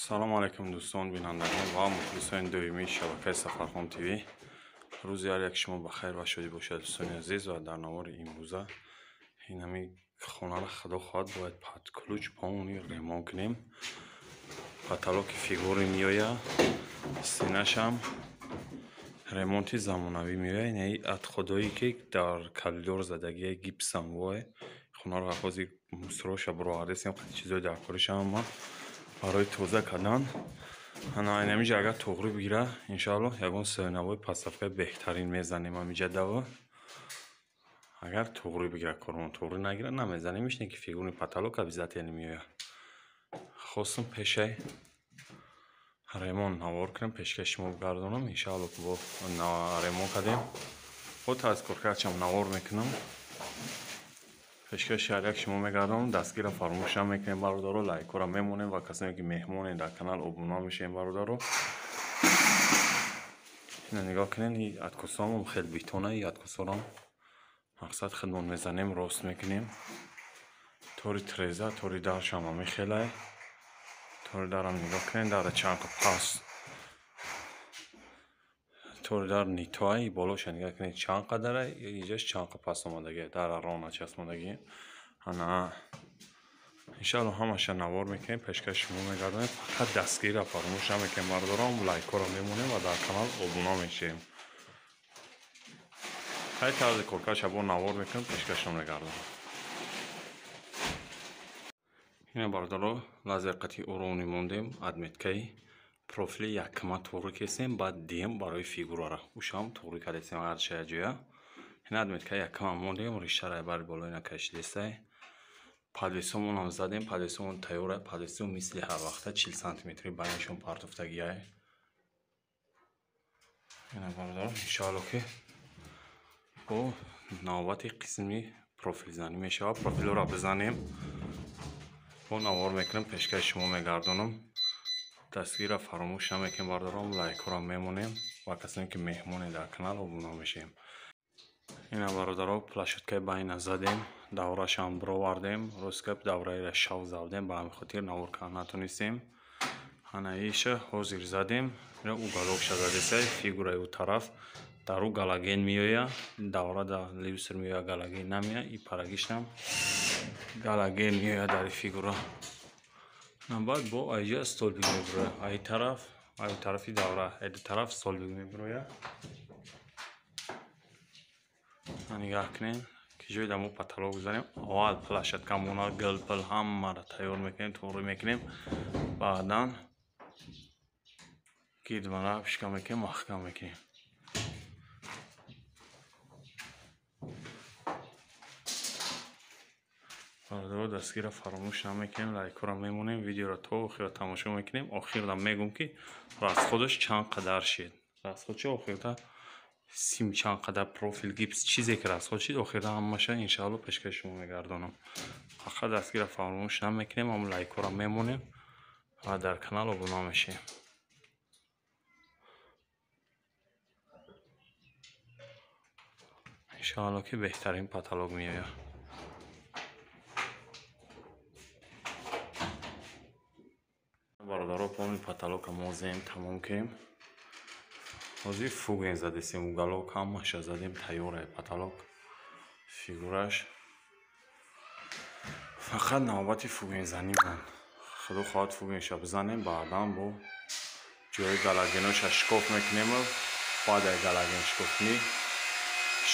салом алайкум дӯстон бинандагон ва мухлисони доимии шабакаи Сафархон ТВ. рӯзи ҳар як шумо ба хайр ва шодӣ бошад дӯстони азиз. ва дар навори имрӯза инами хонаро худо хоҳад бояд падклуч помони ремонт кунем. потолоки фигури меояд, стенашам ремонти замонавӣ меояд. яъне атходое ки дар калидор задагия гипсам вой хонаро ҳози мусроша буровардесем қати чизои дар коришам барои тоза кардан. инамиҷа агар туғри бигира иншоалло ягон соҳинавои пастсафкаи беҳтарин мезанем амиҷа дава. агар туғри бигира кормон туғри нагира намезанем мешне ки фигурни потолок обязателно меояд. хостум пешаи ремонт навор кунам, пешкаши шумо бигардонам. иншоалло ки бо ремонт кардем бо тазкоркарчам навор мекунам. пешкаши ҳар як шумо мегардонам. дастгира фаромӯшам мекунем бародаро, лайкора мемонем ва касоне ки меҳмоне дар канал обуна мешавем бародаро. ина нигоҳ кунед, ин откосоам хеле битона, ин откосорам мақсад хидмат мезанем, рост мекунем. тори треза, тори даршам мехелай. тори дарам нигоҳ кунед, дара чанқа паст. тори дар нитоай болоша нигоҳ кунед чанқа дара, инҷаш чанқа паст омадагия, дара рона часбондаги. ана иншоалло ҳамаша навор мекунем, пешкаши шумо мегардонем. фақат дастгира фаромӯш намекунем бардорам, лайкора мемонем ва дар канал обуна мешавем. ҳай тарзи коркарша бо навор мекунем, пешкашам мегардонем. ина бардоро лазерқати урони мондем адметкаи профили яккама туғри кесем, баъд дем барои фигурара ушам туғри кардесем агар шая ҷоя. ина адметкаи яккама мондем, риштара бари боло ина кашидесай. падвесомонам задем, падвесомон тайёра. падвесом мисли ҳар вақта 40 сантиметри байнашон партофтагиай. ина бардоро иншоалло ки бо навбати қисми профилзанӣ мешавад. профилро бизанем, бо навор мекунем, пешкаши шумо мегардонам. дастгира фаромӯш намекунем бардорам, лайкора мемонем ва касоне ки меҳмоне дар канал обуна мешавем. ина бародаро плашоткаи байна задем, даврашам бировардем. ростгап давраира шав завдем, ба ҳамин хотир навор кардан натонистем. ана иша ҳозир задем, ина уголокша задесай. фигураи ӯ тараф дар ӯ галаген меояд, давра дар люстр меояд, галаген намеояд. и парагиштам галаген меояд дар фигура. баъд бо айҷа столбик мебирояд, ай тарафи давра эди тараф столбик мебирояд. нигоҳ кунед ки ҷои дамо потолок бизанем. аввал плашаткамона гилпил ҳамаро тайёр мекунем, туғри мекунем. баъдан гирдмара пишка мекунем, маҳкам мекунем. бародаро дастгира фаромӯш намекунем, лайкора мемонем, видеоро то охира тамошо мекунем. охирда мегӯм ки расходаш чанд қадар шид. расход чи охирда сим чанд қадар профил гипс чизе ки расход шид, охирда ҳамаша иншоалло пешкаши шумо мегардонам. фақат дастгира фаромӯш намекунем, ҳам лайкора мемонем ва дар канал обуна мешавем. иншоалло ки беҳтарин потолок меояд. бародаро помни потолока мо зем тамом кунем. ҳозир фуген задесем, уголок ҳамаша задем, тайёра потолок фигураш. фақат навбати фугензанӣ монд. худо хоҳад фугенша бизанем, баъдан бо ҷои галагеноша шикоф мекунем. баъд аз галаген шикоф кунӣ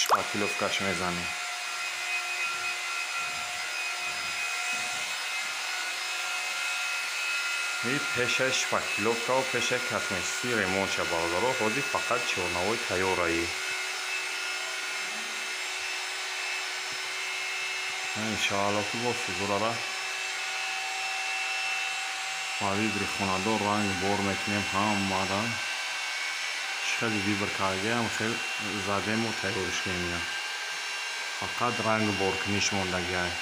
шпатлёвкаш мезанем. и пешаи шпатлёвка ва пешаи косметикӣ ремонтша бародаро ҳозир фақат чорнавои тайёраи. иншоалло ки бо фигурара вибри хонадор ранг бор мекунем. ҳамара хеле вибр кардагиам хеле задему тайёриш кунем. фақат ранг боркуниш мондагиай.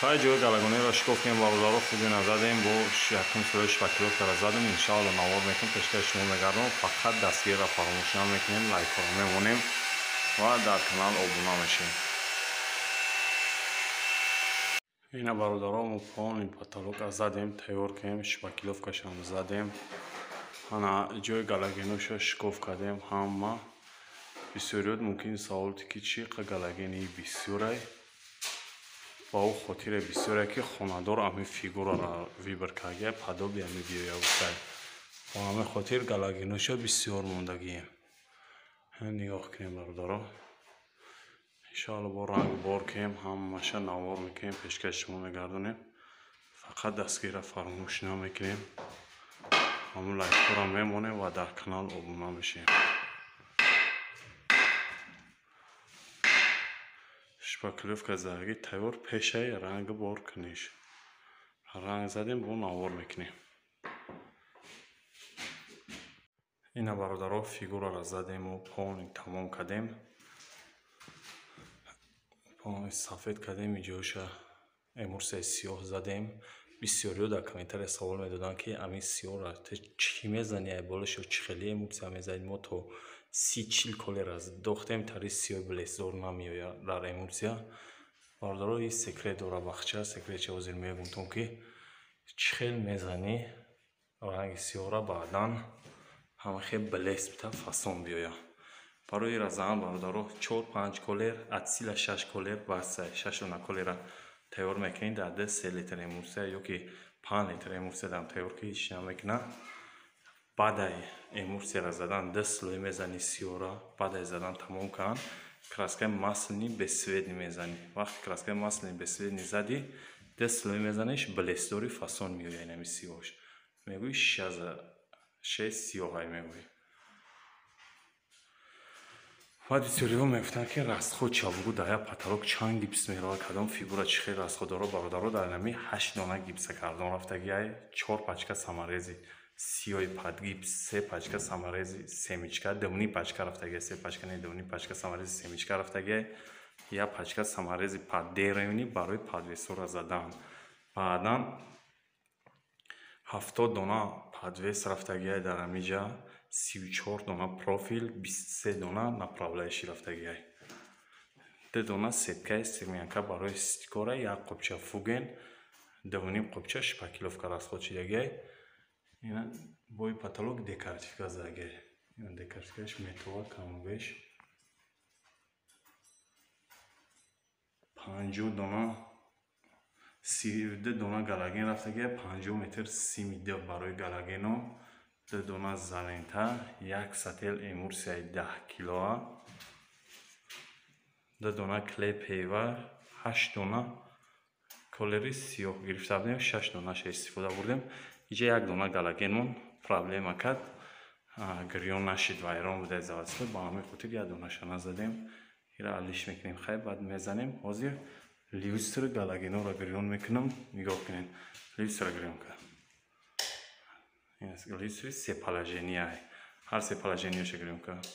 хай ҷои галагонеро шикоф кунем бародаро, фугена задем, бо якум сӯраи шпатлёвкара задем. иншоалло навор мекунем, пешкаши шумо мегардонам. фақат дастгирро фаромӯш намекунем, лайкора мемонем ва дар канал обуна мешавем. اینا برادرام و پان پاتالوک زدیم تیار کردیم شپاکیلوفکاش هم زدیم انا جای галагеношо шикоф кардем ҳама бисёриёт мумкин саволти ки чи галагени бисёрай ба ӯ хотире бисёре ки хонадор ами фигурара вибр каргия падоби ами биёявусай ба ҳамин хотир галагеношо бисёр мондагием нигоҳ кунем бародаро иншоалло бо ранг бор кем ҳамаша навор мекунем пешкаш шумо мегардонем фақат дастгира фаромӯш намекунем ҳамун лайкҳоро мемонем ва дар канал обуна мешем шпаклёвка задаги тайёр пешай ранг бор куниш ранг задем бо навор мекунем ина бародаро фигурара задему пони тамом кардем пони сафед кардем иҷоша эмурсияи сиёҳ задем бисёриё дар комментария савол медоданд ки ами сиёҳра чӣ мезани ай болашо чӣ хели эмурсия мезанед мо то 30-40 колера дохтем тари сиёҳи блесдор намеояд дар эмурсия бародаро ин секрет дора бахча секретчи ҳозир мегӯмтон ки чӣ хел мезани ранги сиёҳра баъдан ҳама хел блес бита фасон биёяд барои разан бародаро 4-5 колер от сила 6 колер басай 6 дона колера тайёр мекунед дар 3 литр эмурсия ё ки 5 литр эмурсия дам тайёр ки ҳеч намекунад баъдай эмурсияра задан 10 слой мезани сиёҳра баъдай задан тамом кан краскаи маслини бесцветни мезани вақти краскаи маслини бесцветни зади 10 слой мезаниш блесдори фасон меояд инами сиёҳаш мегӯи 6 сиёҳай мегӯи баъд бисёриҳо мегуфтанд ки растхо чабугу дар як паталок чанд гипс меравад кадом фигура чӣ хел растхо доро бародаро дар инами 8 дона гипса кардон рафтагиай 4 пачка самарези сиёҳи падгипс 3 пачка самарези семичка дувни пачка рафтагиай 3 пачка не дувни пачка самарези семичка рафтагиай як пачка самарези паддеревни барои падвесора задан баъдан 70 дона падвес рафтагиай дар амиҷа 34 дона профил 23 дона направляющий рафтагиай 2 дона сеткаи стремянка барои стикора як қопча фуген 2 қопча шпакиловка растхо чидагиай ина бои паталок декоративка задагиай ина декоративкаш метова камубеш 50 дона 32 дона галаген рафтагиай 50 метр симида барои галагено 2 дона залента 1 сател эмурсияи 10 килоа 2 дона клей пейвар 8 дона колери сиёҳ гирифта будем 6 донаш истифода бурдем иҷа 1 дона галагенмон проблема кард гирён нашид вайрон буда заводской ба ҳамин хотир 1 донаша назадем ира алиш мекунем хай баъд мезанем ҳозир ливстр галагенора гирён мекунам нигоҳ кунед ливстра гирён кард ливстри се положения ҳар се положениаша гирён кард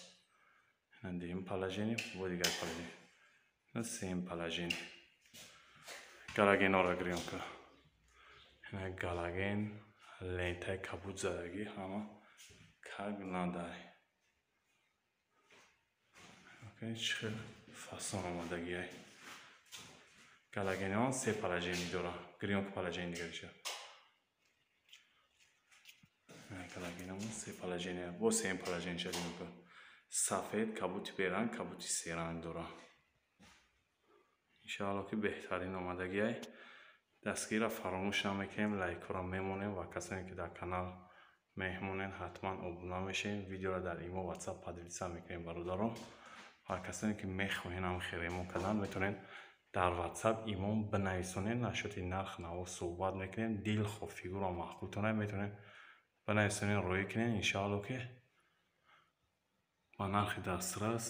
дим положение бо дигар положение сем положение галагенора гирён кард галаген лентаи кабуд задагӣ ҳама как надай чӣ хел фасон омадагиай галагенион се положение дора гирёнка положение дигариша галагенион се положение бо сем положениеша гирён кард сафед кабути беранг кабути серанг дора иншоалло ки беҳтарин омадагиай дастгира фаромӯш намекунем лайкҳоро мемонем ва касоне ки дар канал меҳмонен ҳатман обуна мешем видеоро дар имо ватсап падриса мекунем бародаро ва касоне ки мехоҳен ҳам хиремон кардан метавонед дар ватсап имон бинависонед нашоти нарх наво суҳбат мекунем дилхоҳ фигура маҳбубтона метавонед бинависонед роӣ кунед иншоалло ки ба нархи дастрас